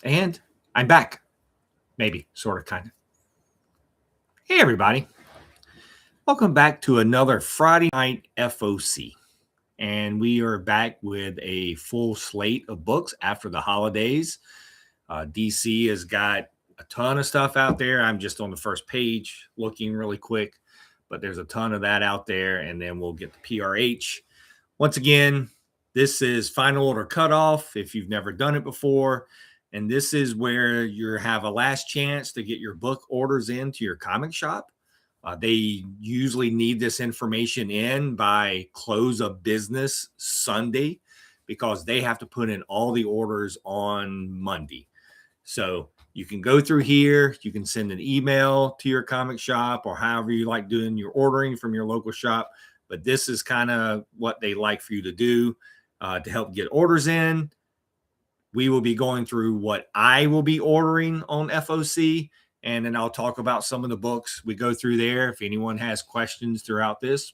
And I'm back. Maybe, sort of, kind of. Hey, everybody. Welcome back to another Friday night F.O.C. And we are back with a full slate of books after the holidays. DC has got a ton of stuff out there. I'm just on the first page looking really quick, but there's a ton of that out there. And then we'll get the PRH. Once again, this is Final Order Cutoff if you've never done it before. And this is where you have a last chance to get your book orders into your comic shop. They usually need this information in by close of business Sunday because they have to put in all the orders on Monday. So you can go through here. You can send an email to your comic shop or however you like doing your ordering from your local shop. But this is kind of what they like for you to do to help get orders in. We will be going through what I will be ordering on F.O.C., and then I'll talk about some of the books we go through there. If anyone has questions throughout this,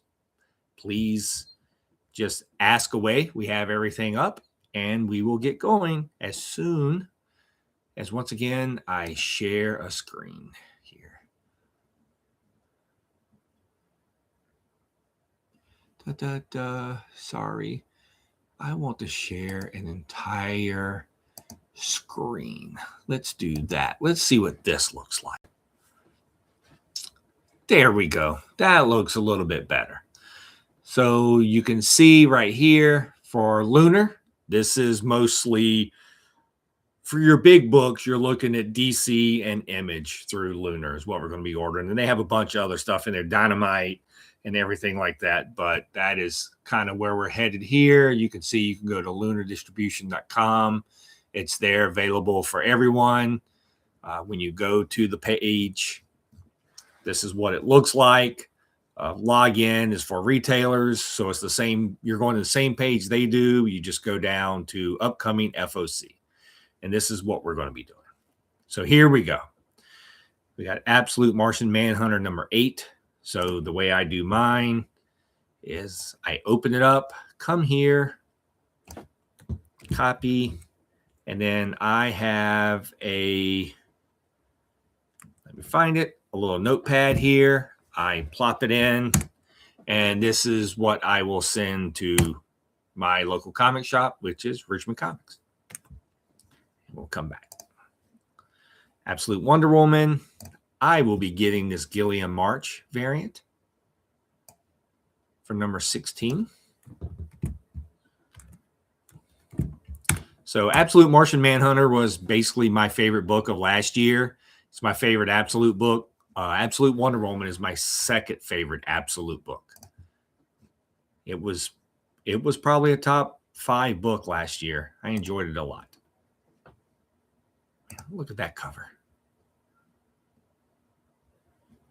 please just ask away. We have everything up, and we will get going as soon as, once again, I share a screen here. Sorry. I want to share an entire screen. Let's do that. Let's see what this looks like. There we go. That looks a little bit better. So you can see right here for Lunar, this is mostly for your big books. You're looking at DC and Image through Lunar is what we're going to be ordering. And they have a bunch of other stuff in there, Dynamite and everything like that. But that is kind of where we're headed here. You can see you can go to lunardistribution.com. It's there available for everyone. When you go to the page, this is what it looks like. Login is for retailers. So it's the same. You're going to the same page they do. You just go down to upcoming F.O.C. And this is what we're going to be doing. So here we go. We got Absolute Martian Manhunter number 8. So the way I do mine is I open it up, come here, copy, and then I have let me find it, a little notepad here. I plop it in, and this is what I will send to my local comic shop, which is Richmond Comics. We'll come back. Absolute Wonder Woman. I will be getting this Gilliam March variant for number 16. So Absolute Martian Manhunter was basically my favorite book of last year. It's my favorite Absolute book. Absolute Wonder Woman is my second favorite Absolute book. It was probably a top 5 book last year. I enjoyed it a lot. Look at that cover.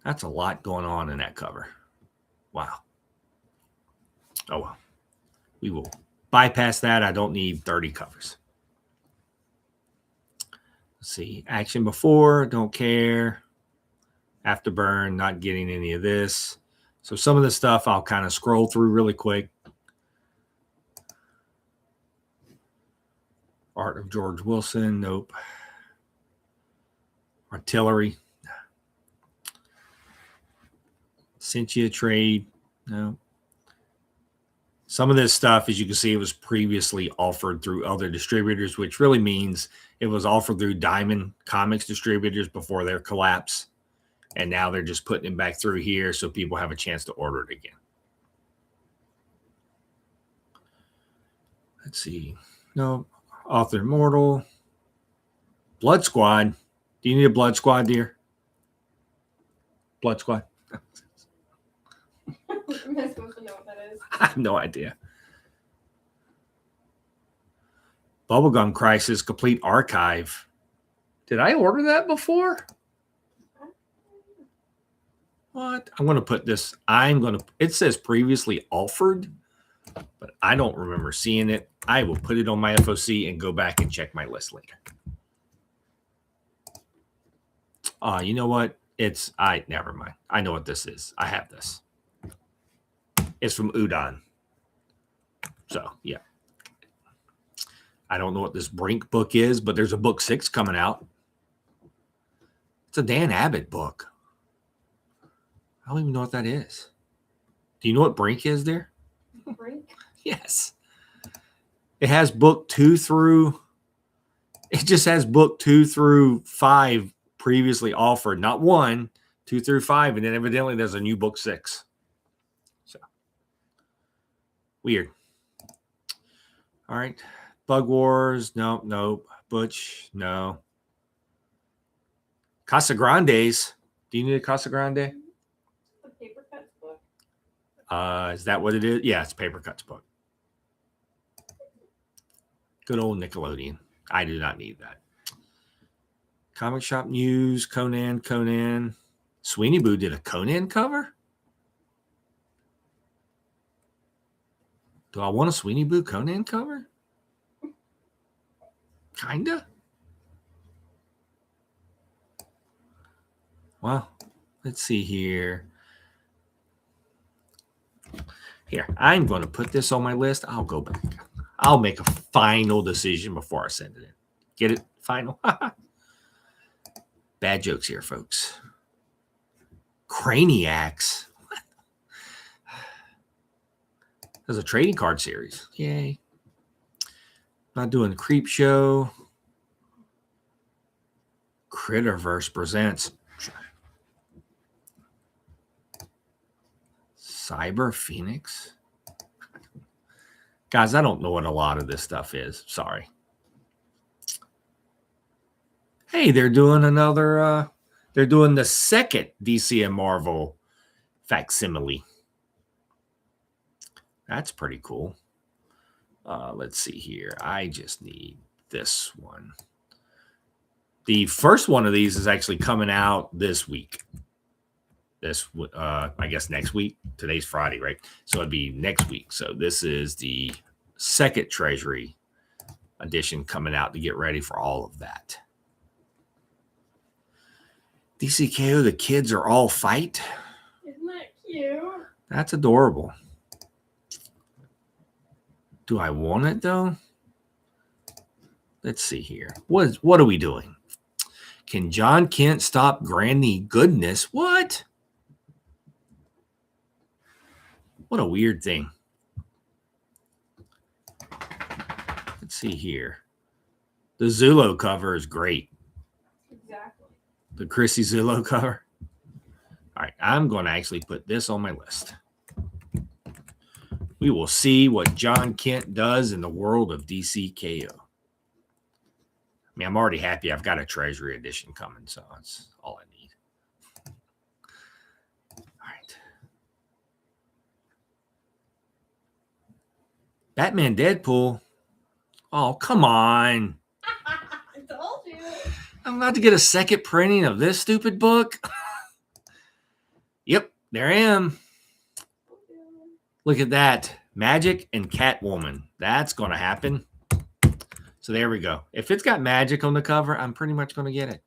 That's a lot going on in that cover. Wow. Oh, well. We will bypass that. I don't need 30 covers. Let's see. Action before, don't care. Afterburn, not getting any of this. So some of the stuff I'll kind of scroll through really quick. Art of George Wilson, nope. Artillery. Sentia trade, no. Some of this stuff, as you can see, it was previously offered through other distributors, which really means it was offered through Diamond Comics distributors before their collapse. And now they're just putting it back through here so people have a chance to order it again. Let's see. No. Author Immortal. Blood Squad. Do you need a Blood Squad, dear? Blood Squad? Am I supposed to know what that is? I have no idea. Bubblegum Crisis Complete Archive. Did I order that before? What? I'm going to put this. It says previously offered, but I don't remember seeing it. I will put it on my F.O.C. and go back and check my list later. You know what? Never mind. I know what this is. I have this. It's from Udon. So, yeah. I don't know what this Brink book is, but there's a book 6 coming out. It's a Dan Abbott book. I don't even know what that is. Do you know what Brink is there? Brink? Yes. It has book 2 through, it just has book 2 through 5 previously offered. Not 1, 2 through 5. And then evidently there's a new book 6. So weird. All right. Bug Wars. Nope. Butch. No. Casa Grande's. Do you need a Casa Grande? The paper cuts book? Is that what it is? Yeah, it's Paper Cuts book. Good old Nickelodeon. I do not need that. Comic Shop News, Conan. Sweeney Boo did a Conan cover? Do I want a Sweeney Boo Conan cover? Kinda. Well, let's see here. Here, I'm going to put this on my list. I'll go back. I'll make a final decision before I send it in. Get it? Final? Bad jokes here, folks. Craniacs. What? There's a trading card series. Yay. Not doing the Creep Show. Critterverse presents Cyber Phoenix. Guys, I don't know what a lot of this stuff is. Sorry. Hey, they're doing another, they're doing the second DC and Marvel facsimile. That's pretty cool. Let's see here. I just need this one. The first one of these is actually coming out this week. I guess next week. Today's Friday, right? So it'd be next week. So this is the second Treasury edition coming out to get ready for all of that. DCKO, the kids are all fight. Isn't that cute? That's adorable. Do I want it though? Let's see here. What are we doing? Can John Kent stop Granny Goodness? What? What a weird thing. Let's see here. The Zulo cover is great. Exactly. The Chrissy Zulo cover. All right, I'm going to actually put this on my list. We will see what John Kent does in the world of DCKO. I mean, I'm already happy I've got a Treasury edition coming, so that's all I need. All right. Batman Deadpool. Oh, come on. I told you. I'm about to get a second printing of this stupid book. Yep, there I am. Look at that. Magic and Catwoman. That's going to happen. So there we go. If it's got magic on the cover, I'm pretty much going to get it.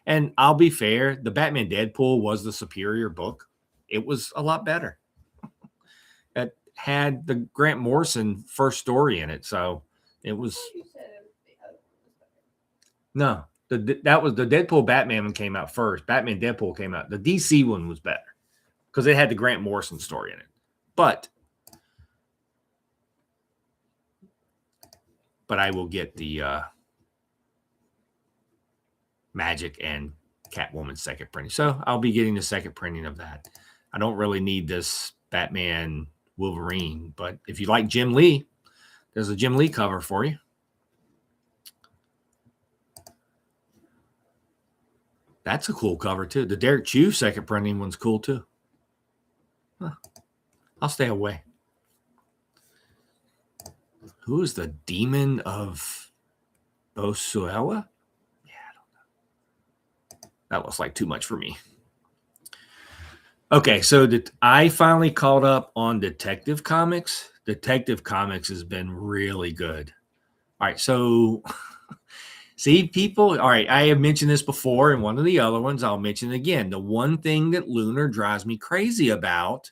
And I'll be fair, the Batman Deadpool was the superior book. It was a lot better. It had the Grant Morrison first story in it, so it was. You said the other one was better. No, that was the Deadpool Batman one came out first. Batman Deadpool came out. The DC one was better because it had the Grant Morrison story in it. But I will get the Magic and Catwoman second printing. So I'll be getting the second printing of that. I don't really need this Batman Wolverine, but if you like Jim Lee, there's a Jim Lee cover for you. That's a cool cover too. The Derek Chew second printing one's cool too. Huh. I'll stay away. Who is the Demon of Bosuela? Yeah, I don't know. That looks like too much for me. Okay, so I finally caught up on Detective Comics. Detective Comics has been really good. All right, so see, people, all right, I have mentioned this before in one of the other ones. I'll mention it again. The one thing that Lunar drives me crazy about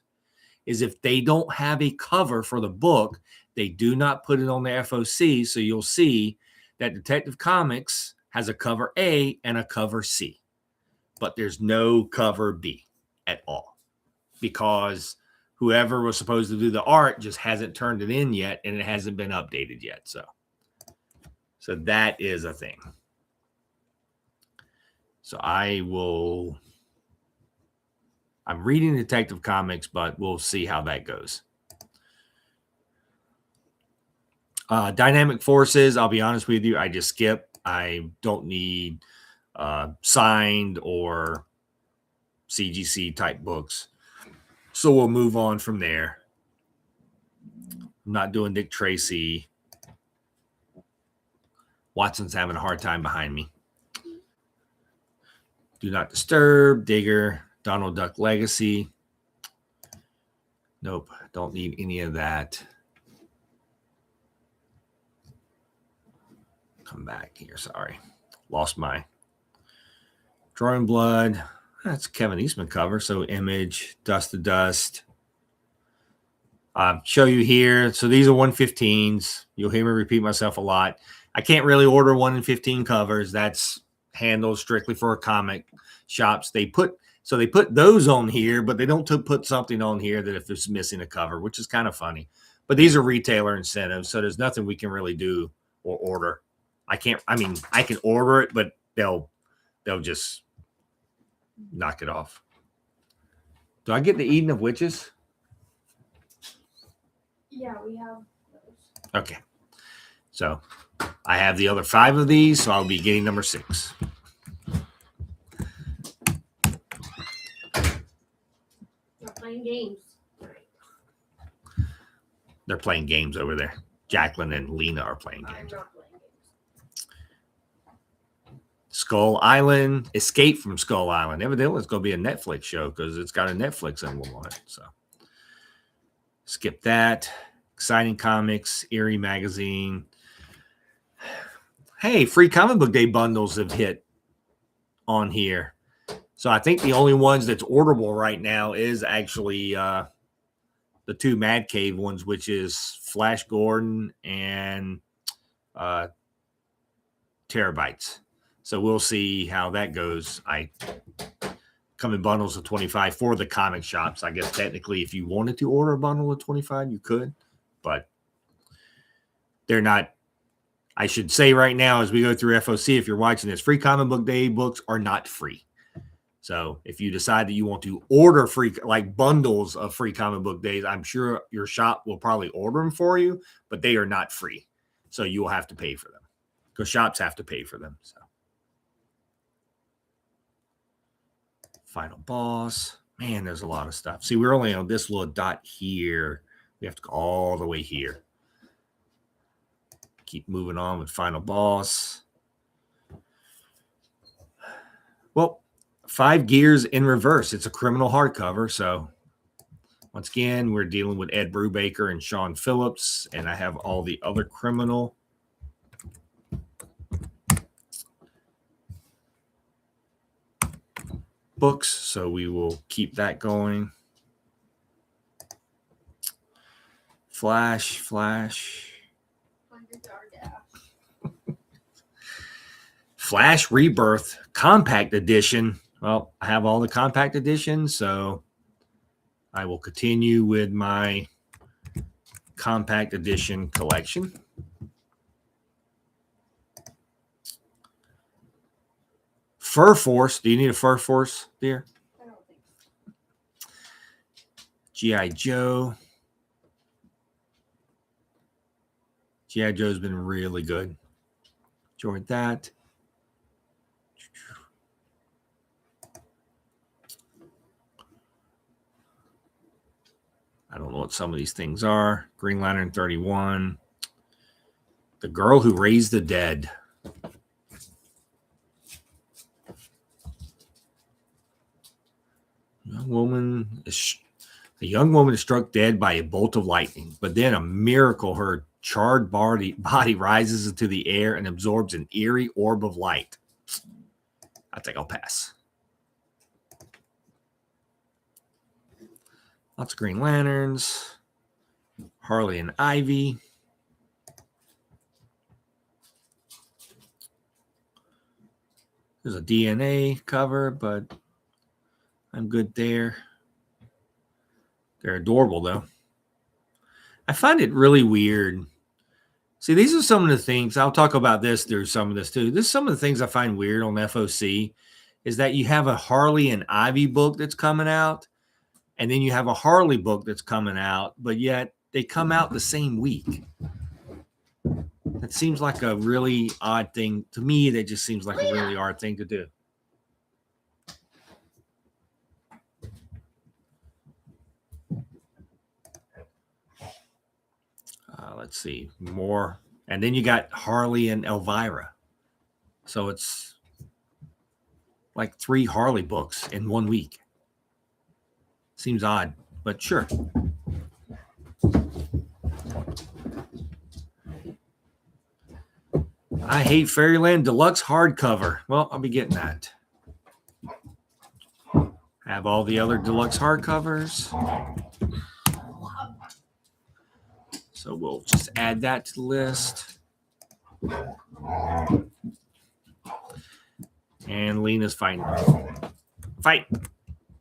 is if they don't have a cover for the book, They do not put it on the FOC, so you'll see that Detective Comics has a cover A and a cover C, but there's no cover B at all because whoever was supposed to do the art just hasn't turned it in yet, and it hasn't been updated yet. So that is a thing. So I'm reading Detective Comics, but we'll see how that goes. Dynamic Forces, I'll be honest with you, I just skip. I don't need signed or CGC type books. So we'll move on from there. I'm not doing Dick Tracy. Watson's having a hard time behind me. Do Not Disturb, Digger, Donald Duck Legacy. Nope, don't need any of that. Come back here, sorry. Lost my Drawing Blood. That's Kevin Eastman cover, so Image, Dust to Dust. Show you here. So these are 115s. You'll hear me repeat myself a lot. I can't really order 1 in 15 covers. That's handled strictly for comic shops. They put those on here, but they don't put something on here that if it's missing a cover, which is kind of funny. But these are retailer incentives, so there's nothing we can really do or order. I can order it, but they'll just knock it off. Do I get the Eden of Witches? Yeah, we have those. Okay. So I have the other 5 of these, so I'll be getting number 6. We're playing games. They're playing games over there. Jacqueline and Lena are playing I'm games. not playing games. Skull Island, Escape from Skull Island. Evidently, it's going to be a Netflix show because it's got a Netflix emblem on it. So skip that. Exciting Comics, Eerie Magazine. Hey, free comic book day bundles have hit on here. So I think the only ones that's orderable right now is actually the 2 Mad Cave ones, which is Flash Gordon and Terabytes. So we'll see how that goes. I come in bundles of 25 for the comic shops. I guess technically if you wanted to order a bundle of 25, you could, but they're not. I should say right now, as we go through FOC, if you're watching this, free comic book day books are not free. So if you decide that you want to order free, like bundles of free comic book days, I'm sure your shop will probably order them for you, but they are not free. So you will have to pay for them because shops have to pay for them. So Final Boss, man, there's a lot of stuff. See, we're only on this little dot here. We have to go all the way here. Keep moving on with Final Boss. Well, 5 Gears in Reverse. It's a criminal hardcover. So once again, we're dealing with Ed Brubaker and Sean Phillips, and I have all the other criminal books. So we will keep that going. Flash. Flash Rebirth Compact Edition. Well, I have all the compact editions, so I will continue with my compact edition collection. Fur Force. Do you need a Fur Force, dear? I don't think so. G.I. Joe. G.I. Joe's been really good. Enjoyed that. I don't know what some of these things are. Green Lantern 31. The Girl Who Raised the Dead. A young woman is struck dead by a bolt of lightning, but then a miracle, her charred body rises into the air and absorbs an eerie orb of light. I think I'll pass. Lots of Green Lanterns. Harley and Ivy. There's a DNA cover, but I'm good there. They're adorable, though. I find it really weird. See, these are some of the things. I'll talk about this through some of this, too. This is some of the things I find weird on F.O.C. is that you have a Harley and Ivy book that's coming out, and then you have a Harley book that's coming out, but yet they come out the same week. That seems like a really odd thing. To me, that just seems like a really odd thing to do. Let's see, more. And then you got Harley and Elvira. So it's like 3 Harley books in 1 week. Seems odd, but sure. I Hate Fairyland Deluxe hardcover. Well, I'll be getting that. Have all the other deluxe hardcovers. So we'll just add that to the list. And Lena's fighting. Fight.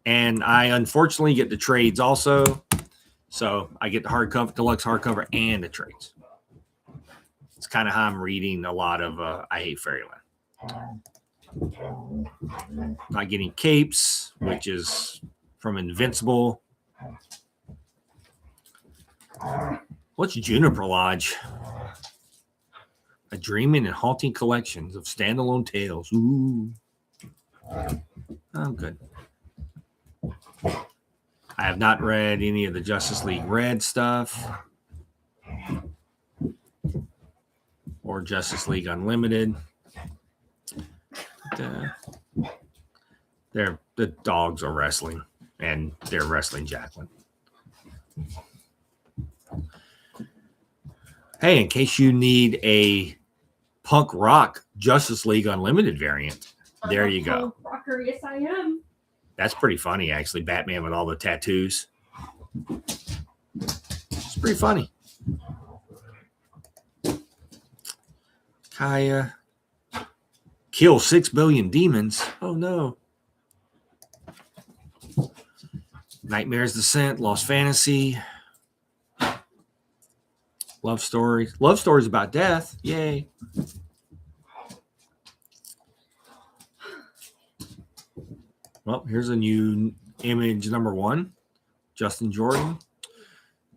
And I unfortunately get the trades also. So I get the hardcover, deluxe hardcover, and the trades. It's kind of how I'm reading a lot of I Hate Fairyland. Not getting capes, which is from Invincible. What's Juniper Lodge? A dreaming and haunting collections of standalone tales. Ooh. I'm good. I have not read any of the Justice League Red stuff or Justice League Unlimited. The dogs are wrestling, and they're wrestling Jacqueline. Hey, in case you need a punk rock Justice League Unlimited variant, there you go. Punk rocker, yes, I am. That's pretty funny, actually. Batman with all the tattoos. It's pretty funny. Kaya. Kill 6 billion demons. Oh, no. Nightmare's Descent, Lost Fantasy. Love stories. Love stories about death. Yay. Well, here's a new image number 1. Justin Jordan.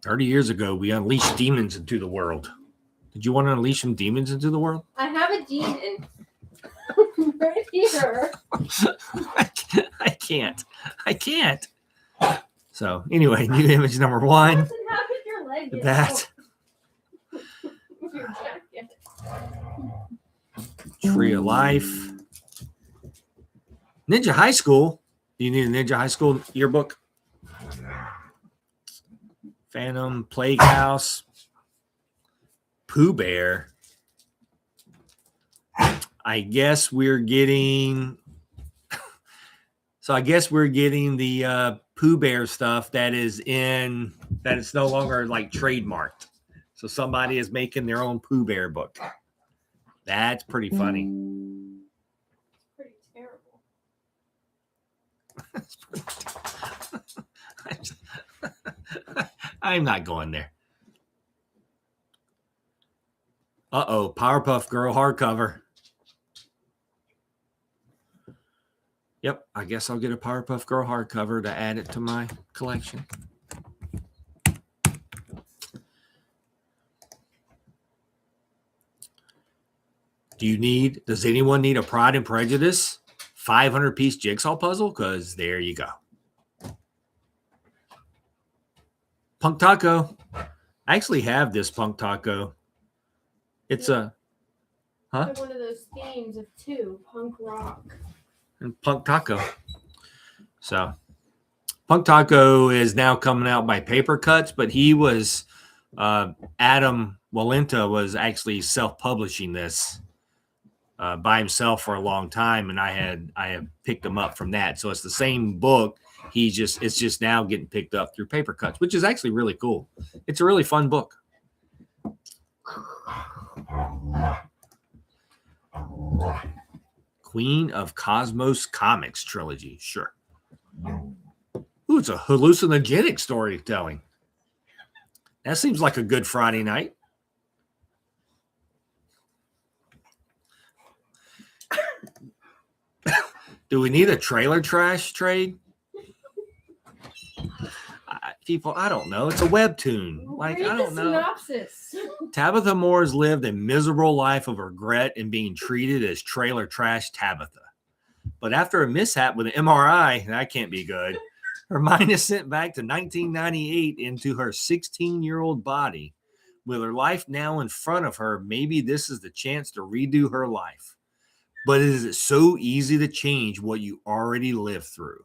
30 years ago, we unleashed demons into the world. Did you want to unleash some demons into the world? I have a demon right here. I can't. So anyway, new image number 1. How did your leg get That. your jacket? Tree of Life. Ninja High School. Do you need a Ninja High School yearbook? Phantom, Plague House, Pooh Bear. I guess we're getting. So I guess we're getting the Pooh Bear stuff that is it's no longer like trademarked. So somebody is making their own Pooh Bear book. That's pretty funny. Pretty terrible. That's pretty I'm not going there. Uh-oh, Powerpuff Girl hardcover. Yep, I guess I'll get a Powerpuff Girl hardcover to add it to my collection. Does anyone need a Pride and Prejudice 500-piece jigsaw puzzle? Because there you go. Punk Taco. I actually have this Punk Taco. It's One of those themes of 2, punk rock. And Punk Taco. So Punk Taco is now coming out by Paper Cuts, but he was Adam Walenta was actually self-publishing this by himself for a long time, and I have picked him up from that. So it's the same book. It's just now getting picked up through Paper Cuts, which is actually really cool. It's a really fun book. Queen of Cosmos Comics trilogy. Sure. Ooh, it's a hallucinogenic storytelling. That seems like a good Friday night. Do we need a trailer trash trade? People, I don't know. It's a webtoon. Like, Read I don't the know. synopsis. Tabitha Moore has lived a miserable life of regret and being treated as trailer trash Tabitha. But after a mishap with an MRI, that can't be good, her mind is sent back to 1998 into her 16-year-old body. With her life now in front of her, maybe this is the chance to redo her life. But is it so easy to change what you already lived through?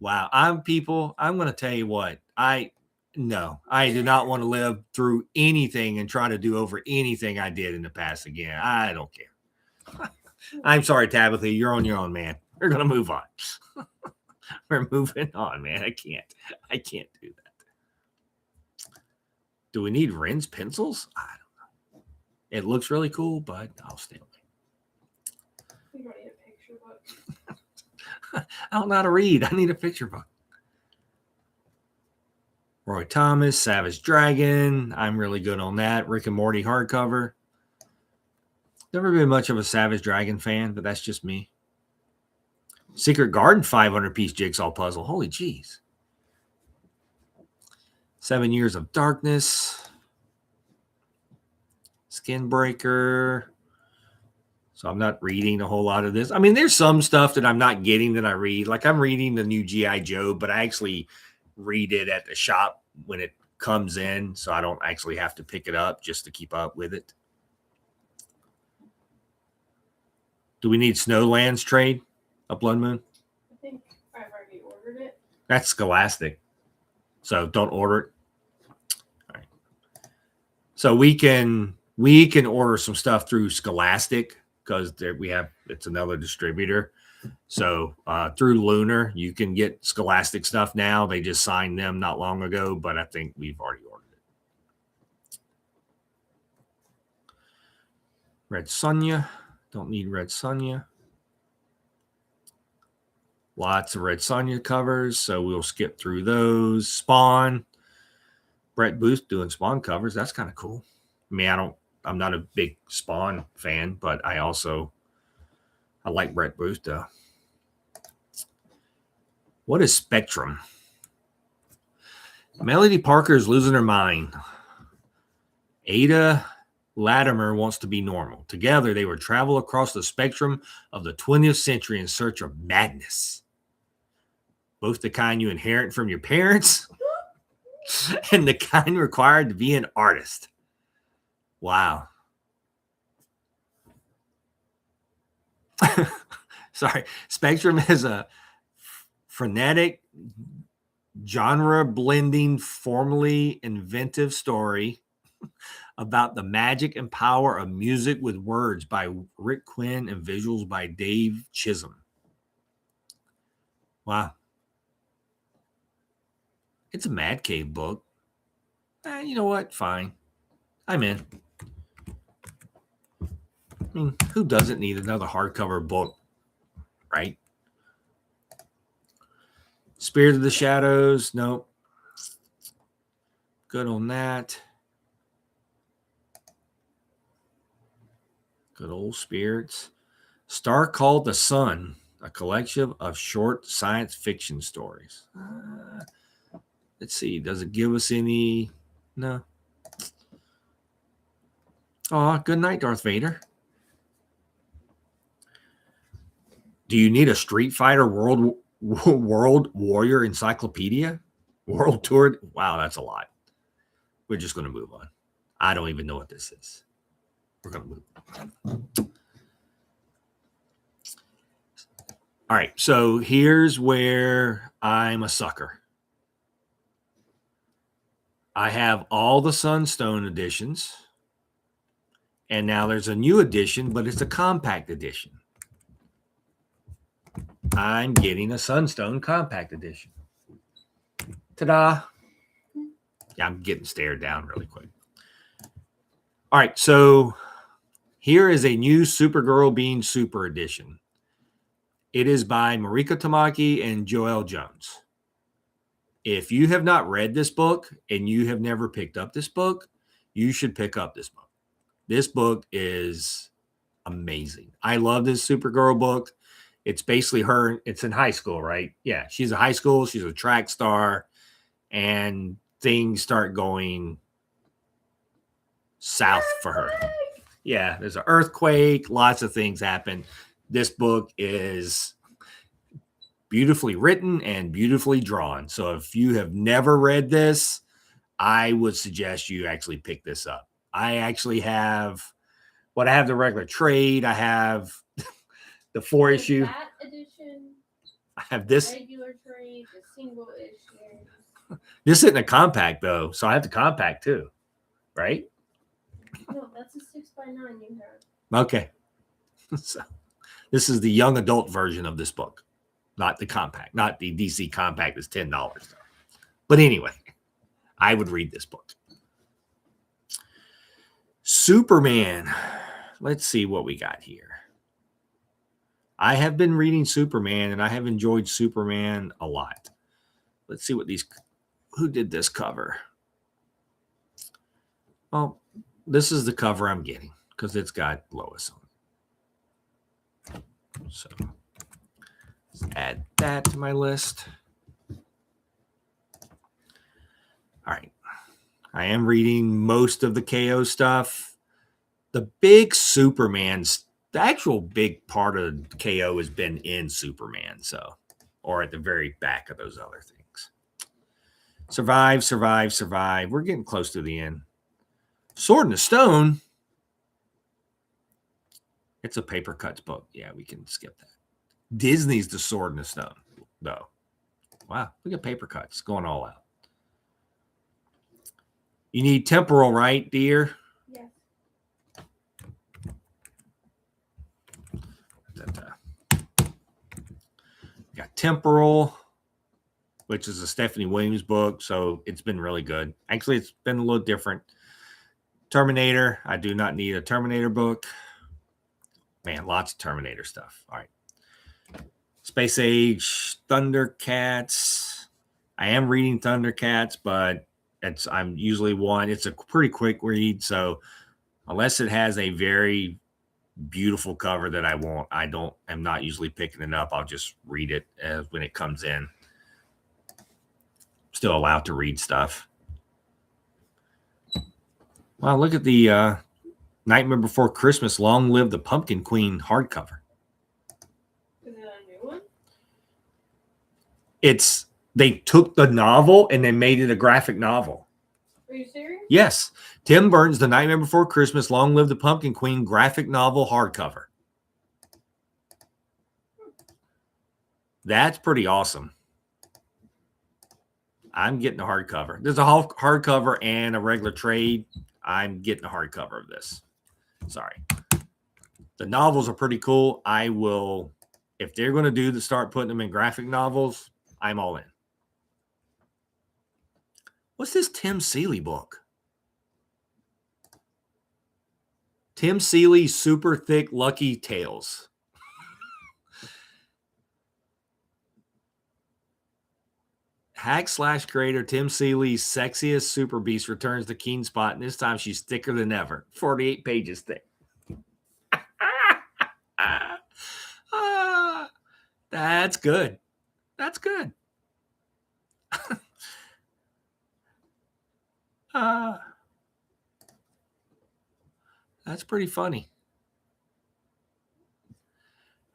Wow. I'm going to tell you what, I do not want to live through anything and try to do over anything I did in the past again. I don't care. I'm sorry, Tabitha. You're on your own, man. We're going to move on. We're moving on, man. I can't do that. Do we need Ren's pencils? I don't know. It looks really cool, but I'll stay away. We don't need a picture book. I don't know how to read. I need a picture book. Roy Thomas, Savage Dragon. I'm really good on that. Rick and Morty hardcover. Never been much of a Savage Dragon fan, but that's just me. Secret Garden 500-piece jigsaw puzzle. Holy jeez. 7 Years of Darkness. Skinbreaker. So I'm not reading a whole lot of this. I mean, there's some stuff that I'm not getting that I read. Like I'm reading the new G.I. Joe, but I actually read it at the shop when it comes in. So I don't actually have to pick it up just to keep up with it. Do we need Snowlands trade? Blood Moon? I think I've already ordered it. That's Scholastic. So don't order it. All right. So we can order some stuff through Scholastic because it's another distributor. So through Lunar, you can get Scholastic stuff now. They just signed them not long ago, but I think we've already ordered it. Red Sonja. Don't need Red Sonja. Lots of Red Sonja covers, so we'll skip through those. Spawn. Brett Booth doing Spawn covers. That's kind of cool. I mean, I'm not a big Spawn fan, but I like Brett Booth though. What is Spectrum? Melody Parker is losing her mind. Ada Latimer wants to be normal. Together, they would travel across the spectrum of the 20th century in search of madness. Both the kind you inherit from your parents and the kind required to be an artist. Wow. Sorry. Spectrum is a frenetic, genre-blending, formally inventive story about the magic and power of music with words by Rick Quinn and visuals by Dave Chisholm. Wow. It's a Mad Cave book. You know what? Fine. I'm in. I mean, who doesn't need another hardcover book, right? Spirit of the Shadows. Nope. Good on that. Good old spirits. Star Called the Sun, a collection of short science fiction stories. Let's see. Does it give us any? No. Oh, good night, Darth Vader. Do you need a Street Fighter World Warrior Encyclopedia? World Tour? Wow, that's a lot. We're just going to move on. I don't even know what this is. We're going to move on. All right, so here's where I'm a sucker. I have all the Sunstone editions, and now there's a new edition, but it's a compact edition. I'm getting a Sunstone compact edition. Ta-da! Yeah, I'm getting stared down really quick. All right, so Here is a new Supergirl Being Super edition. It is by Marika Tamaki and Joelle Jones. If you have not read this book and you have never picked up this book, you should pick up this book. This book is amazing. I love this Supergirl book. It's basically her. It's in high school, right? Yeah, she's a high school. She's a track star, and things start going south for her. Yeah, there's an earthquake. Lots of things happen. This book is beautifully written and beautifully drawn. So if you have never read this, I would suggest you actually pick this up. I actually have I have the regular trade. I have the 4-issue. That edition. I have this. Regular trade, the single issue. This isn't a compact though, so I have the compact too, right? No, that's a 6x9 you have. Okay. So this is the young adult version of this book, not the compact, not the DC compact is $10 though. But anyway, I would read this book. Superman. Let's see what we got here. I have been reading Superman and I have enjoyed Superman a lot. Let's see what who did this cover? Well, this is the cover I'm getting because it's got Lois on it. So let's add that to my list. All right. I am reading most of the KO stuff. The big Superman's, the actual big part of KO has been in Superman, so, or at the very back of those other things. Survive, survive, survive. We're getting close to the end. Sword in the Stone. It's a paper cuts book. Yeah, we can skip that. Disney's The Sword in the Stone, though. Wow, look at paper cuts going all out. You need temporal, right, dear? Yes. Got Temporal, which is a Stephanie Williams book, so it's been really good. Actually, it's been a little different. Terminator. I do not need a Terminator book. Man, lots of Terminator stuff. All right. Space Age, Thundercats. I am reading Thundercats, but I'm usually it's a pretty quick read, so unless it has a very beautiful cover that I'm not usually picking it up. I'll just read it when it comes in. Still allowed to read stuff. Wow, look at the Nightmare Before Christmas, Long Live the Pumpkin Queen hardcover. Is it a new one? They took the novel and they made it a graphic novel. Are you serious? Yes. Tim Burton's The Nightmare Before Christmas, Long Live the Pumpkin Queen graphic novel hardcover. That's pretty awesome. I'm getting a hardcover. There's a hardcover and a regular trade. I'm getting a hardcover of this. Sorry. The novels are pretty cool. I will, if they're going to start putting them in graphic novels, I'm all in. What's this Tim Seeley book? Tim Seeley Super Thick Lucky Tales. Hack/creator Tim Seeley's sexiest super beast returns to Keen Spot, and this time she's thicker than ever. 48 pages thick. That's good. That's good. That's pretty funny.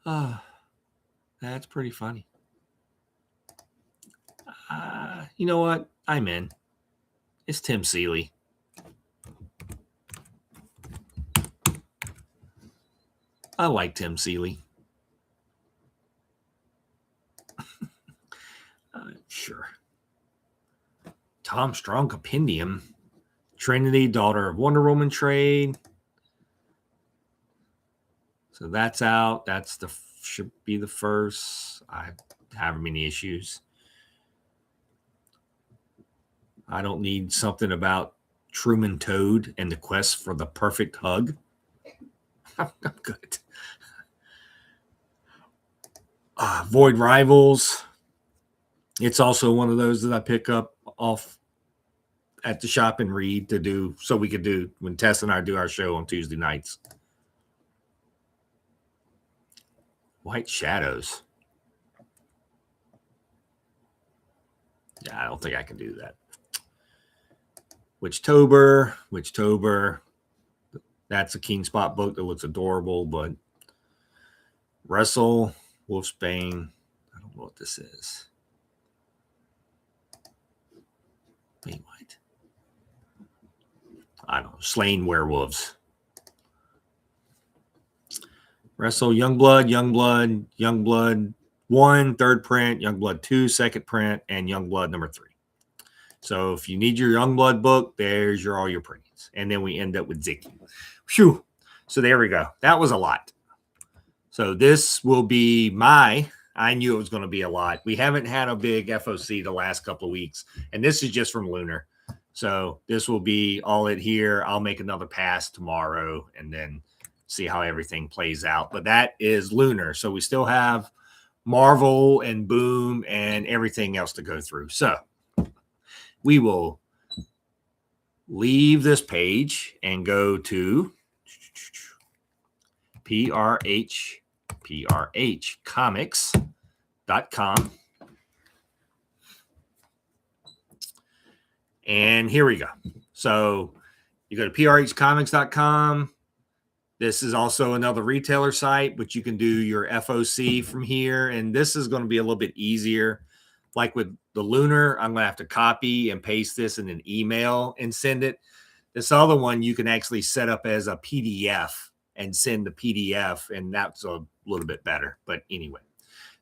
That's pretty funny. You know what? I'm in. It's Tim Seeley. I like Tim Seeley. Sure. Tom Strong Compendium. Trinity, Daughter of Wonder Woman trade. So that's out. Should be the first. I have many issues. I don't need something about Truman Toad and the quest for the perfect hug. I'm good. Void Rivals. It's also one of those that I pick up off at the shop and read to do so we could do when Tess and I do our show on Tuesday nights. White Shadows. Yeah, I don't think I can do that. Witchtober. That's a King Spot book that looks adorable, but Wrestle, Wolfsbane. I don't know what this is. Wait, what? I don't know. Slain Werewolves. Wrestle, Youngblood 1, third print, Youngblood 2, second print, and Youngblood number 3. So if you need your Youngblood book, there's all your prints. And then we end up with Ziggy. Phew. So there we go. That was a lot. So this will be I knew it was going to be a lot. We haven't had a big FOC the last couple of weeks. And this is just from Lunar. So this will be all it here. I'll make another pass tomorrow and then see how everything plays out. But that is Lunar. So we still have Marvel and Boom and everything else to go through. So we will leave this page and go to PRHcomics.com. And here we go. So you go to PRHcomics.com. This is also another retailer site, but you can do your FOC from here. And this is going to be a little bit easier. Like with the Lunar, I'm going to have to copy and paste this in an email and send it. This other one, you can actually set up as a PDF and send the PDF, and that's a little bit better. But anyway,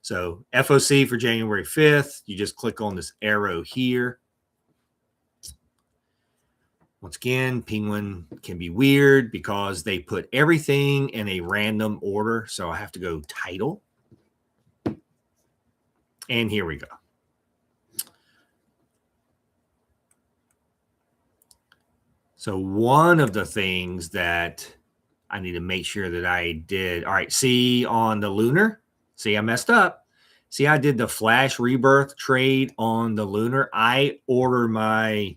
so FOC for January 5th, you just click on this arrow here. Once again, Penguin can be weird because they put everything in a random order. So I have to go title. And here we go. So one of the things that I need to make sure that I did. All right, see on the Lunar. See, I messed up. See, I did the Flash Rebirth trade on the Lunar. I order my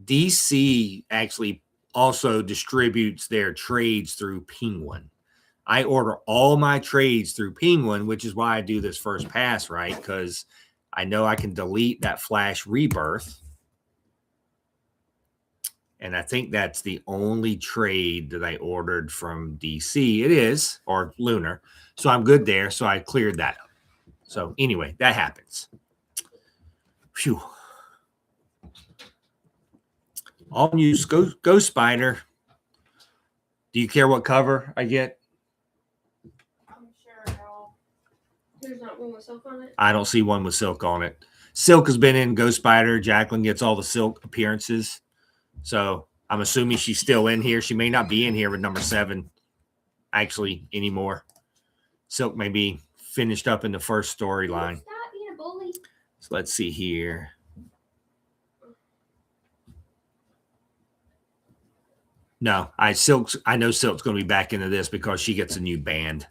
DC actually also distributes their trades through Penguin. I order all my trades through Penguin, which is why I do this first pass, right? Because I know I can delete that Flash Rebirth. And I think that's the only trade that I ordered from DC. It is, or Lunar. So I'm good there. So I cleared that up. So anyway, that happens. Phew. All new Ghost Spider. Do you care what cover I get? I'm sure there's not one with silk on it. I don't see one with silk on it. Silk has been in Ghost Spider. Jacqueline gets all the silk appearances. So I'm assuming she's still in here. She may not be in here with number 7 actually anymore. Silk may be finished up in the first storyline. Stop being a bully. So let's see here. No, I know Silk's going to be back into this because she gets a new band.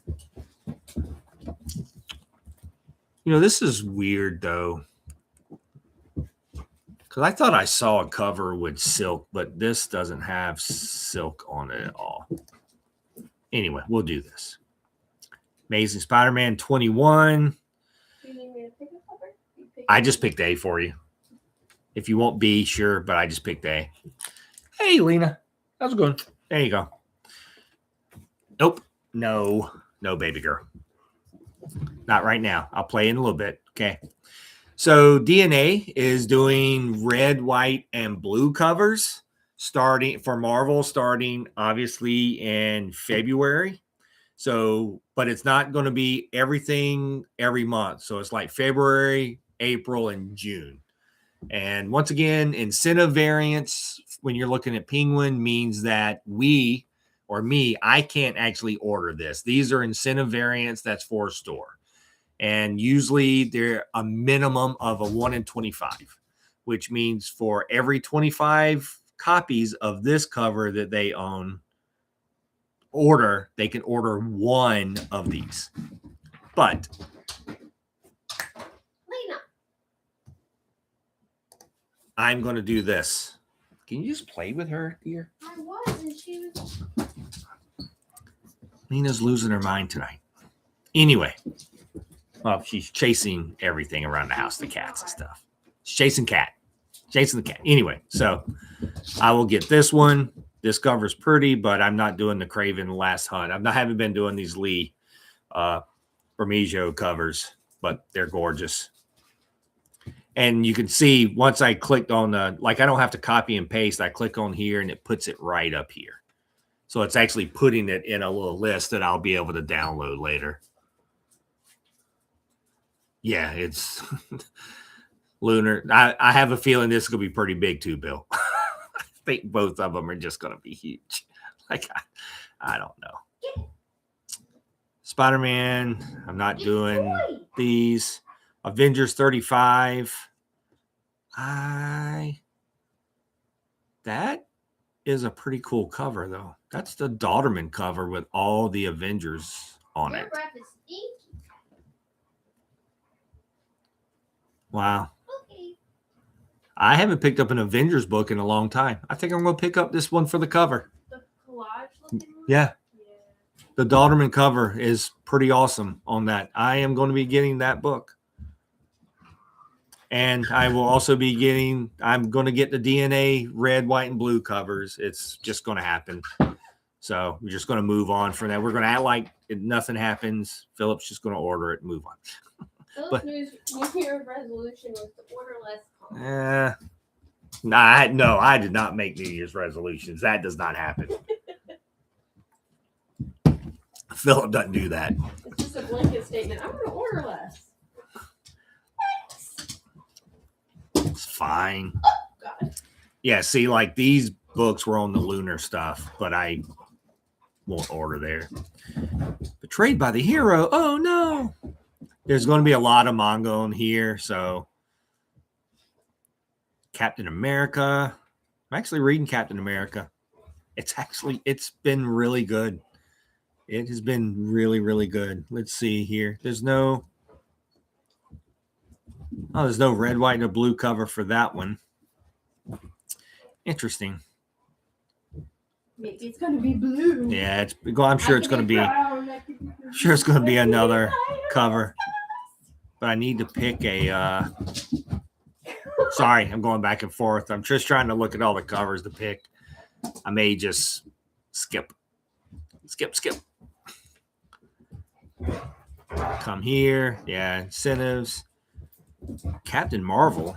You know, this is weird though. Because I thought I saw a cover with silk, but this doesn't have silk on it at all. Anyway, we'll do this. Amazing Spider-Man 21. Do you need me to pick a cover? I just picked A for you. If you want B, sure, but I just picked A. Hey, Lena. How's it going? There you go. Nope. No, baby girl. Not right now. I'll play in a little bit. Okay. So DNA is doing red, white, and blue covers starting for Marvel, starting obviously in February. So, but it's not going to be everything every month. So it's like February, April, and June. And once again, incentive variants, when you're looking at Penguin, means that I can't actually order this. These are incentive variants that's for store. And usually they're a minimum of a 1 in 25, which means for every 25 copies of this cover that they own, order, they can order one of these. But Lena. I'm going to do this. Can you just play with her, dear? I was, and she was. Lena's losing her mind tonight. Anyway, well, she's chasing everything around the house, the cats and stuff. She's chasing the cat. Anyway, so I will get this one. This cover's pretty, but I'm not doing the Craven Last Hunt. I haven't been doing these Lee Bermejo covers, but they're gorgeous. And you can see once I clicked on the, like I don't have to copy and paste. I click on here and it puts it right up here. So it's actually putting it in a little list that I'll be able to download later. Yeah, it's Lunar. I have a feeling this is going to be pretty big too, Bill. I think both of them are just going to be huge. Like, I don't know. Spider-Man, I'm not doing these. Avengers 35. That is a pretty cool cover, though. That's the Daughterman cover with all the Avengers on it. Wow. Okay. I haven't picked up an Avengers book in a long time. I think I'm going to pick up this one for the cover. The collage looking one? Yeah. Yeah. The Daughterman cover is pretty awesome on that. I am going to be getting that book. And I will also be getting, I'm going to get the DNA red, white, and blue covers. It's just going to happen. So we're just going to move on from that. We're going to act like nothing happens. Philip's just going to order it and move on. Philip's New Year's resolution was to order less comics. No, I did not make New Year's resolutions. That does not happen. Philip doesn't do that. It's just a blanket statement. I'm going to order less. It's fine. Oh, God. Yeah, see, like these books were on the Lunar stuff, but I won't order there. Betrayed by the Hero. Oh, no. There's going to be a lot of manga on here, so Captain America. I'm actually reading Captain America. It's been really good. It has been really, really good. Let's see here. There's no red, white, and a blue cover for that one. Interesting. Maybe it's going to be blue. Yeah, I'm sure it's going to be. I'm sure it's going to be another cover. But I need to pick a. Sorry, I'm going back and forth. I'm just trying to look at all the covers to pick. I may just skip. Come here. Yeah, incentives. Captain Marvel.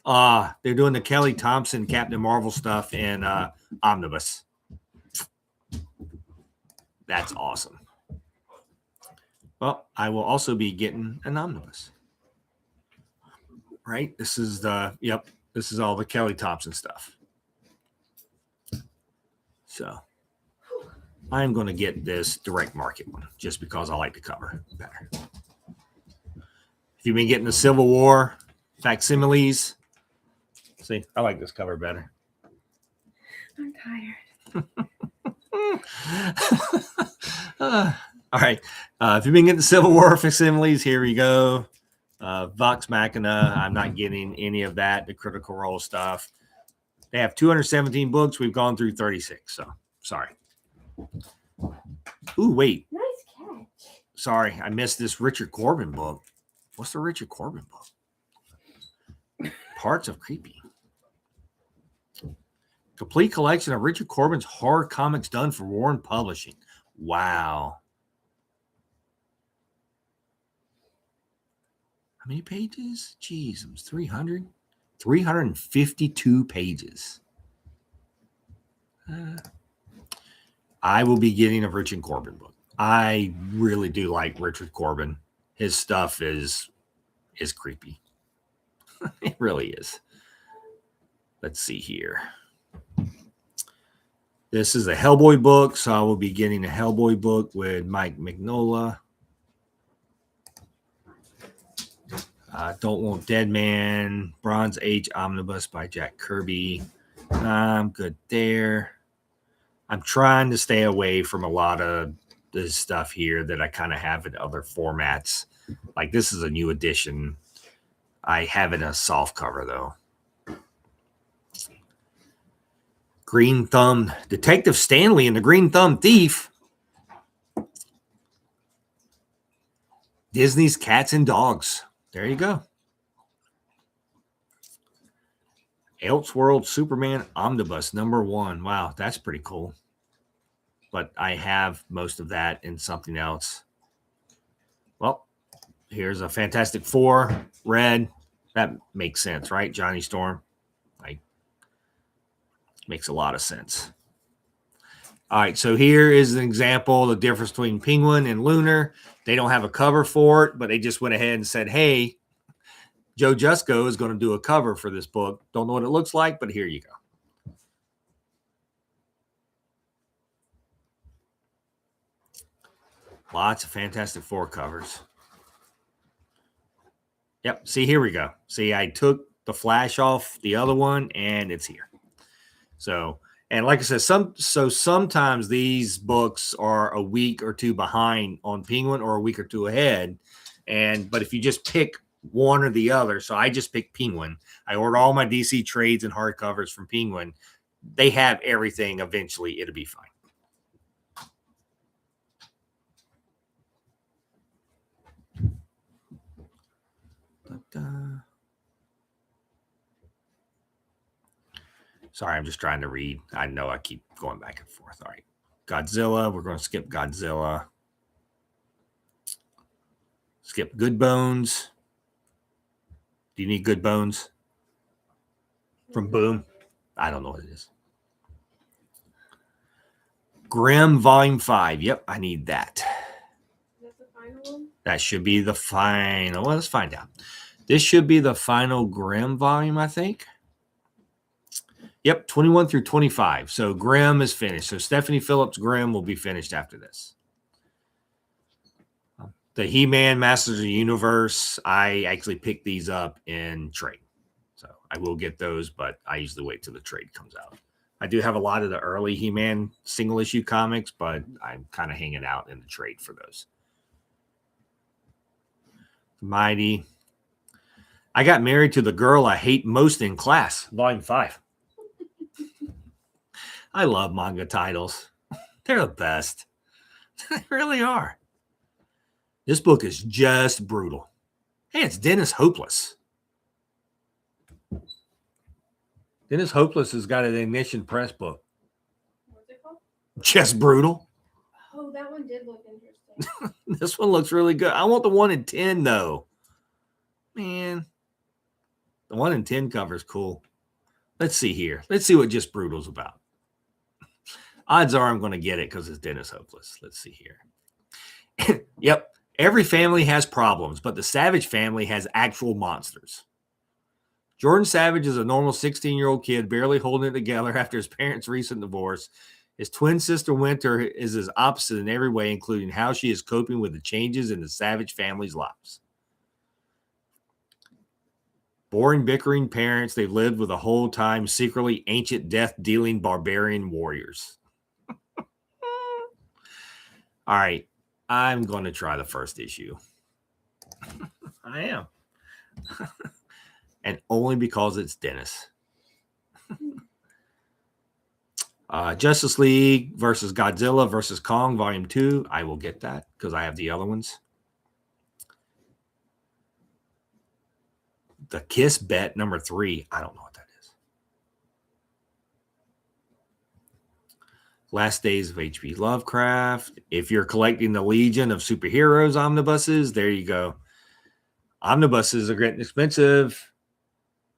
They're doing the Kelly Thompson Captain Marvel stuff in Omnibus. That's awesome. Well, I will also be getting an Omnibus. Right? This is all the Kelly Thompson stuff. So I'm going to get this direct market one just because I like the cover better. If you've been getting the Civil War facsimiles, see, I like this cover better. I'm tired. All right. If you've been getting the Civil War facsimiles, here we go. Vox Machina. I'm not getting any of that. The Critical Role stuff. They have 217 books. We've gone through 36. So sorry. Ooh, wait. Nice catch. Sorry, I missed this Richard Corbin book. What's the Richard Corbin book? Parts of Creepy. Complete collection of Richard Corbin's horror comics done for Warren Publishing. Wow. How many pages? Jeez, it was 300. 352 pages. I will be getting a Richard Corbin book. I really do like Richard Corbin. His stuff is creepy. It really is. Let's see here. This is a Hellboy book, so I will be getting a Hellboy book with Mike Mignola. Don't Want Dead Man, Bronze Age Omnibus by Jack Kirby. I'm good there. I'm trying to stay away from a lot of this stuff here that I kind of have in other formats. Like this is a new edition. I have it in a soft cover though. Green Thumb Detective Stanley and the Green Thumb Thief. Disney's Cats and Dogs. There you go. Elseworld Superman Omnibus #1. Wow, that's pretty cool. But I have most of that in something else. Well, here's a Fantastic Four red. That makes sense, right? Johnny Storm. Like, makes a lot of sense. All right, so here is an example of the difference between Penguin and Lunar. They don't have a cover for it, but they just went ahead and said, hey, Joe Jusko is going to do a cover for this book. Don't know what it looks like, but here you go. Lots of Fantastic Four covers. Yep. See, here we go. See, I took the flash off the other one, and it's here. So, and like I said, sometimes these books are a week or two behind on Penguin or a week or two ahead. But if you just pick one or the other, so I just picked Penguin. I order all my DC trades and hardcovers from Penguin. They have everything. Eventually, it'll be fine. Sorry, I'm just trying to read. I know I keep going back and forth. All right. Godzilla. We're going to skip Godzilla. Skip Good Bones. Do you need Good Bones? From Boom? I don't know what it is. Grimm Volume 5. Yep, I need that. Is that the final one? That should be the final. Well, let's find out. This should be the final Grimm volume, I think. Yep, 21 through 25. So Grimm is finished. So Stephanie Phillips' Grimm will be finished after this. The He-Man Masters of the Universe, I actually picked these up in trade. So I will get those, but I usually wait till the trade comes out. I do have a lot of the early He-Man single issue comics, but I'm kind of hanging out in the trade for those. Mighty. I got married to the girl I hate most in class, Volume 5. I love manga titles. They're the best. They really are. This book is just brutal. Hey, it's Dennis Hopeless. Dennis Hopeless has got an Ignition Press book. What's it called? Just brutal. Oh, that one did look interesting. This one looks really good. I want the 1 in 10 though. Man, the 1 in 10 cover is cool. Let's see here. Let's see what Just Brutal's about. Odds are I'm going to get it because it's Dennis Hopeless. Let's see here. Yep. Every family has problems, but the Savage family has actual monsters. Jordan Savage is a normal 16-year-old kid barely holding it together after his parents' recent divorce. His twin sister Winter is his opposite in every way, including how she is coping with the changes in the Savage family's lives. Boring, bickering parents they've lived with the whole time, secretly ancient death-dealing barbarian warriors. All right, I'm going to try the first issue. I am. And only because it's Dennis. Justice League versus Godzilla versus Kong, Volume 2. I will get that because I have the other ones. The Kiss Bet #3. I don't know what that is. Last Days of H.P. Lovecraft. If you're collecting the Legion of Superheroes omnibuses, there you go. Omnibuses are getting expensive.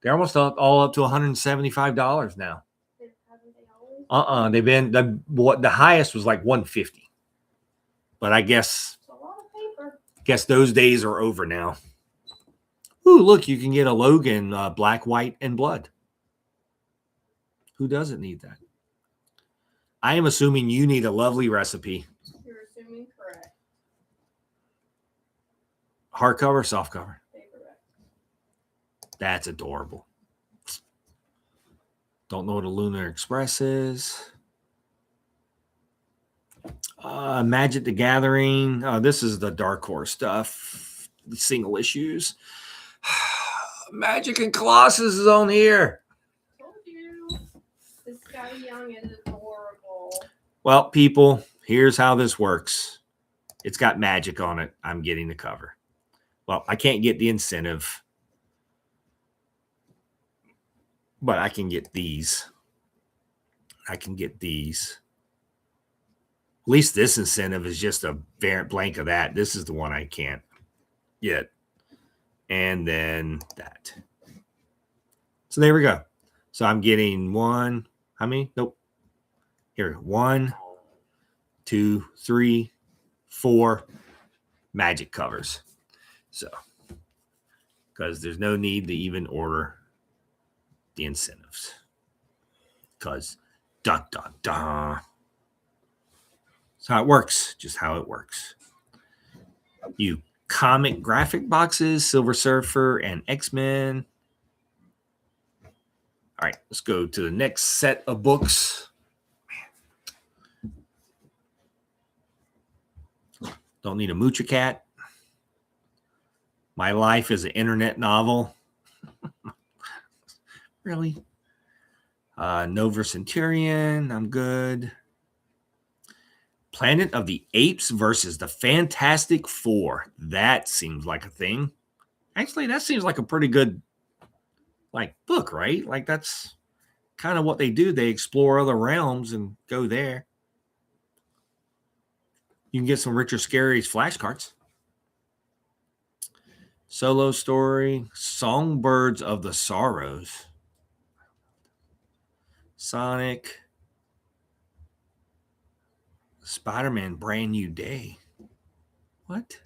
They're almost all up to $175 now. They've been the highest was like $150. But I guess It's a lot of paper. Those days are over now. Ooh, look, you can get a Logan black, white, and blood. Who doesn't need that? I am assuming you need a lovely recipe. You're assuming correct. Hardcover, softcover. Paperback. That's adorable. Don't know what a Lunar Express is. Magic the Gathering. This is the Dark Horse stuff. The single issues. Magic and Colossus is on here. Told you. This Scotty Young is adorable. Well, people, here's how this works. It's got magic on it. I'm getting the cover. Well, I can't get the incentive, but I can get these. I can get these. At least this incentive is just a variant blank of that. This is the one I can't get. And then that. So there we go. So I'm getting one. How many? Nope. Here. 1, 2, 3, 4 magic covers. So, because there's no need to even order the incentives. Because, dun, dun, dun. That's how it works. Just how it works. You comic graphic boxes, Silver Surfer, and X-Men. All right, let's go to the next set of books. Don't need a Moocha Cat. My Life is an Internet Novel. Really? Nova Centurion, I'm good. Planet of the Apes versus the Fantastic Four. That seems like a thing. Actually, that seems like a pretty good book, right? Like that's kind of what they do. They explore other realms and go there. You can get some Richard Scarry's flashcards. Solo story. Songbirds of the Sorrows. Sonic. Spider-Man Brand New Day. What?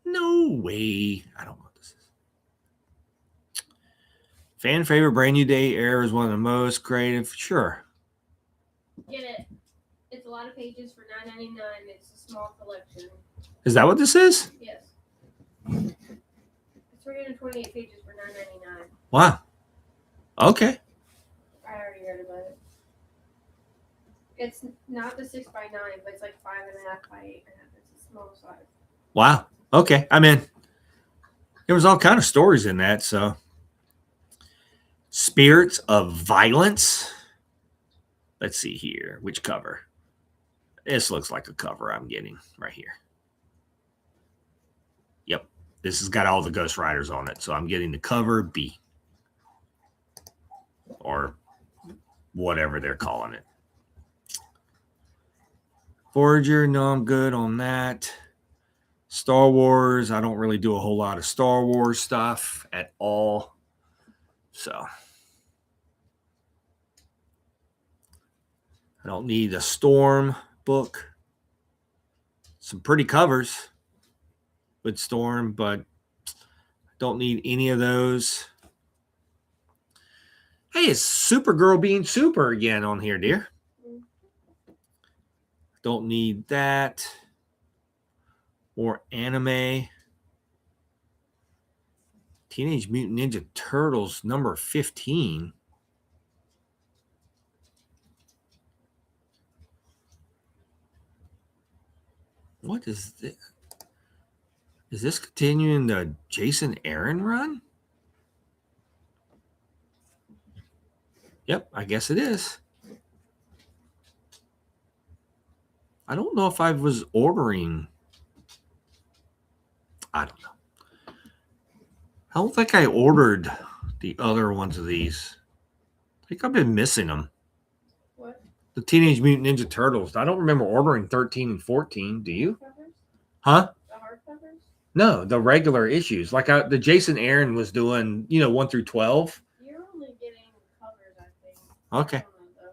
No way. I don't know what this is. Fan favorite Brand New Day era is one of the most creative. Sure. Get it. It's a lot of pages for $9.99. It's a small collection. Is that what this is? Yes. It's 328 pages for $9.99. Wow. Okay. I already read about it. It's not the 6x9, but it's like 5.5 by 8.5. It's a small size. Wow. Okay. I'm in. There was all kind of stories in that. So, Spirits of Violence. Let's see here. Which cover? This looks like a cover I'm getting right here. Yep. This has got all the Ghost Riders on it. So I'm getting the cover B. Or whatever they're calling it. Voyager, no, I'm good on that. Star Wars, I don't really do a whole lot of Star Wars stuff at all. So I don't need a Storm book. Some pretty covers with Storm, but I don't need any of those. Hey, it's Supergirl being super again on here, dear. Don't need that. Or anime. Teenage Mutant Ninja Turtles number 15. What is this? Is this continuing the Jason Aaron run? Yep, I guess it is. I don't know if I was ordering. I don't know. I don't think I ordered the other ones of these. I think I've been missing them. What? The Teenage Mutant Ninja Turtles. I don't remember ordering 13 and 14. Do you? Hardcovers? Huh? The hardcovers? No, the regular issues. Like the Jason Aaron was doing, 1 through 12. You're only getting covers, I think. Okay. I don't know,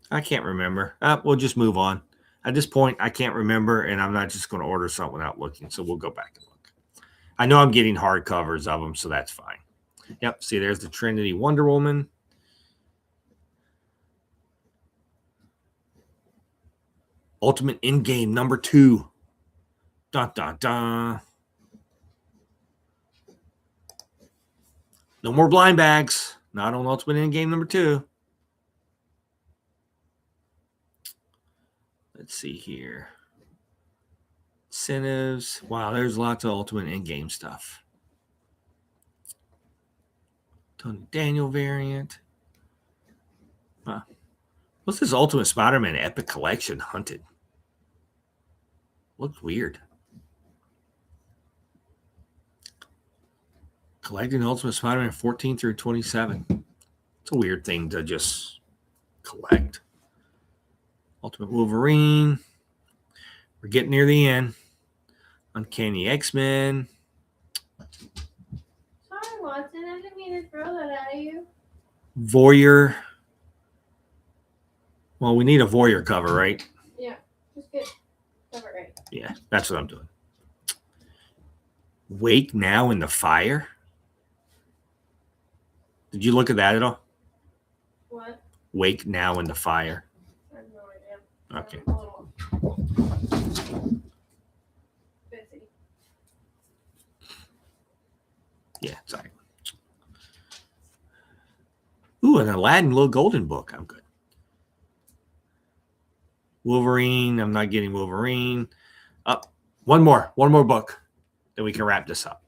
though. I can't remember. We'll just move on. At this point, I can't remember, and I'm not just going to order something without looking. So we'll go back and look. I know I'm getting hard covers of them, so that's fine. Yep. See, there's the Trinity Wonder Woman. Ultimate Endgame number 2. Dun, dun, dun. No more blind bags. Not on Ultimate Endgame number 2. Let's see here. Incentives. Wow, there's lots of ultimate in-game stuff. Tony Daniel variant. Huh. What's this Ultimate Spider-Man Epic Collection Hunted? Looks weird. Collecting Ultimate Spider-Man 14 through 27. It's a weird thing to just collect. Ultimate Wolverine. We're getting near the end. Uncanny X-Men. Sorry, Watson. I didn't mean to throw that at you. Voyeur. Well, we need a Voyeur cover, right? Yeah. Just get cover right. Yeah, that's what I'm doing. Wake Now in the Fire. Did you look at that at all? What? Wake Now in the Fire. I have no idea. Okay. I'm a little busy. Yeah, sorry. Ooh, an Aladdin little golden book. I'm good. Wolverine. I'm not getting Wolverine. One more book. Then we can wrap this up.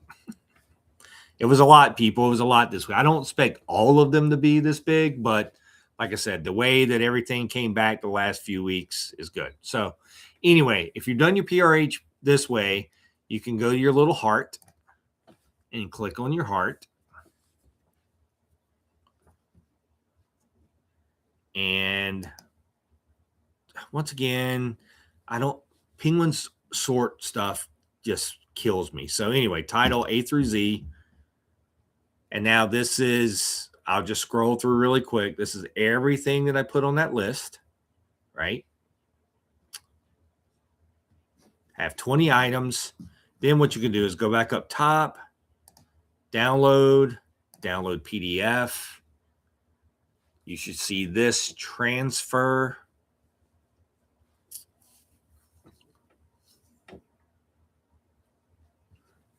It was a lot, people. It was a lot this week. I don't expect all of them to be this big, but like I said, the way that everything came back the last few weeks is good. So anyway, if you've done your PRH this way, you can go to your little heart and click on your heart. And once again, Penguin's sort stuff just kills me. So anyway, title A through Z. And now this is, I'll just scroll through really quick. This is everything that I put on that list, right? Have 20 items. Then what you can do is go back up top, download PDF. You should see this transfer.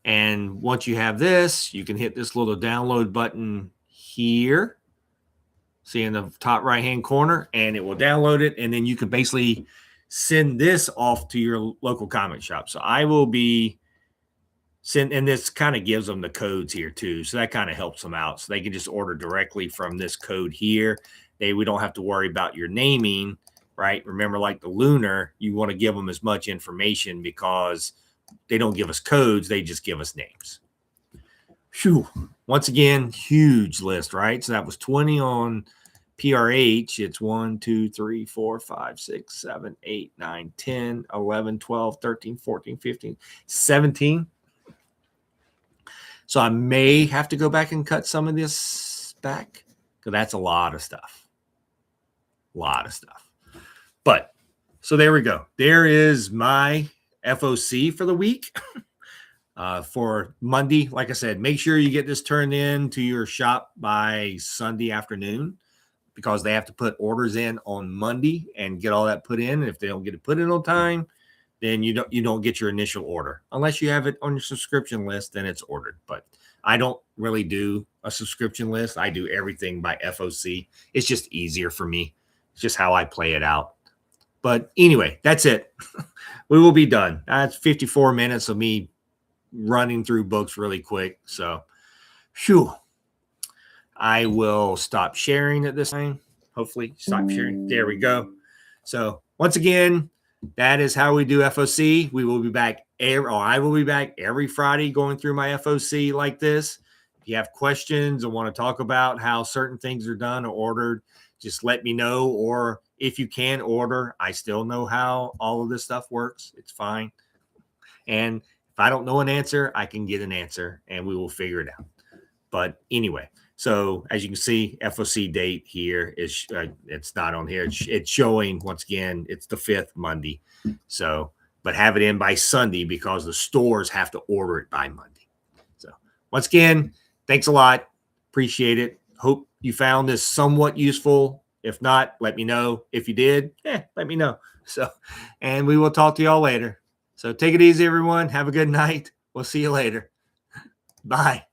And once you have this, you can hit this little download button here. See in the top right-hand corner, and it will download it. And then you can basically send this off to your local comic shop. So I will be and this kind of gives them the codes here too. So that kind of helps them out. So they can just order directly from this code here. We don't have to worry about your naming, right? Remember, like the Lunar, you want to give them as much information because they don't give us codes. They just give us names. Phew. Once again, huge list, right? So that was 20 on PRH. It's 1, 2, 3, 4, 5, 6, 7, 8, 9, 10, 11, 12, 13, 14, 15, 17. So I may have to go back and cut some of this back because that's a lot of stuff. But so there we go. There is my FOC for the week. For Monday, like I said, make sure you get this turned in to your shop by Sunday afternoon because they have to put orders in on Monday and get all that put in. And if they don't get it put in on time, then you don't get your initial order unless you have it on your subscription list. Then it's ordered. But I don't really do a subscription list. I do everything by FOC. It's just easier for me. It's just how I play it out. But anyway, that's it. We will be done. That's 54 minutes of me running through books really quick. So, phew. I will stop sharing at this time. Hopefully, stop sharing. There we go. So, once again, that is how we do FOC. We will be back. I will be back every Friday going through my FOC like this. If you have questions or want to talk about how certain things are done or ordered, just let me know. Or if you can order, I still know how all of this stuff works. It's fine. And if I don't know an answer, I can get an answer and we will figure it out. But anyway, so as you can see, FOC date here is it's not on here. It's showing once again, it's the 5th Monday. So, but have it in by Sunday because the stores have to order it by Monday. So once again, thanks a lot. Appreciate it. Hope you found this somewhat useful. If not, let me know. If you did, let me know. So, and we will talk to y'all later. So take it easy, everyone. Have a good night. We'll see you later. Bye.